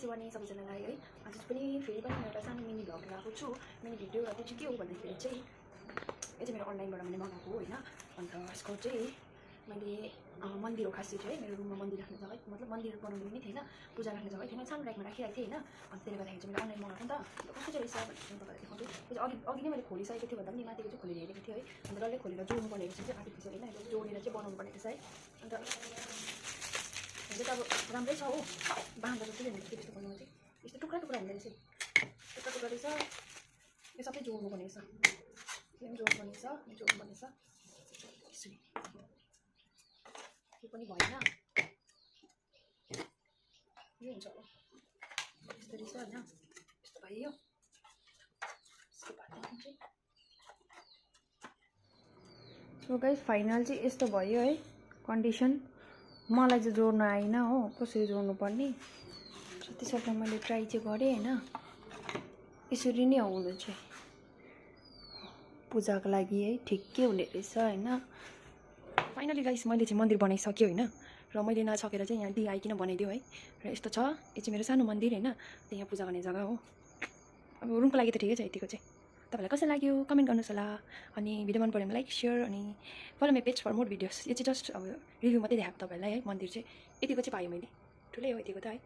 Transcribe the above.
शिवानी सबैजनालाई है आज पनि फेरि पनि एउटा सानो मिनी भ्लग लगाएको छु। मिनी भिडियो र त्यो चाहिँ के हो भन्दाखेरि चाहिँ यो चाहिँ मेरो अनलाइनबाट मैले मगाएको हो हैन। अन्त यसको चाहिँ मैले मन्दिर हो खास चाहिँ मेरो रुममा मन्दिर राख्ने जग्गा मतलब मन्दिर बनाउनु पनि थिएन, पूजा राख्ने जग्गा थिएन, सानो र्याकमा राखिरहेको थिएँ हैन। अनि त्यसले गर्दाखेरि चाहिँ मैले अनलाइन मगाएको नि त कस्तो चाहिँ रहेछ भनेर तपाईँलाई देखाउँछु। त्यो चाहिँ अघि नै मैले खोलिसकेको थियो भन्दा पनि माथिको चाहिँ खोलेर हेरेको थिएँ है। अन्त डल्लै खोलेर जोड्नु पर्ने रहेछ चाहिँ आर्टिफिसियल हैन, यो जोडेर चाहिँ बनाउनु पर्ने रहेछ है। अन्त यो चाहिँ अब राम्रै छ हो, बाँध्दा जस्तो हुँदैन त्यस्तो बनाउनु चाहिँ यस्तो टुक्रा टुक्रा हुँदैन रहेछ, टुक्रा टुक्रा रहेछ। यो सबै जोड्नु पर्ने रहेछ, यो पनि जोड्नु पर्ने रहेछ, यो जोड्नु पर्ने रहेछ यसरी। यो पनि भएन, यो हुन्छ होला यस्तो रहेछ हैन, यस्तो भयो। यसको बादमा चाहिँ सो गाइस फाइनल चाहिँ यस्तो भयो है कन्डिसन। मलाई चाहिँ जोड्न आएन हो, कसरी जोड्नु पर्ने जतिसक्दो मैले ट्राई चाहिँ गरेँ हैन। यसरी नै आउनु चाहिँ पूजाको लागि है ठिकै हुने रहेछ हैन। फाइनली गाइस मैले चाहिँ मन्दिर बनाइसक्यो हैन, र मैले नसकेर चाहिँ यहाँ आइकिन बनाइदियो है। र यस्तो छ, यो चाहिँ मेरो सानो मन्दिर हैन, त्यहाँ यहाँ पूजा गर्ने जग्गा हो। अब रुमको लागि त ठिकै छ यतिको चाहिँ। तपाईलाई कस्तो लाग्यो कमेन्ट गर्नुहोस् होला। अनि भिडियो मन पऱ्यो भने लाइक सेयर अनि follow my page for more videos. यो चाहिँ जस्ट अब रिभ्यू मात्रै देखाएको तपाईँलाई है। मन्दिर चाहिँ यतिको चाहिँ पाएँ मैले, ठुलै हो यतिको त है।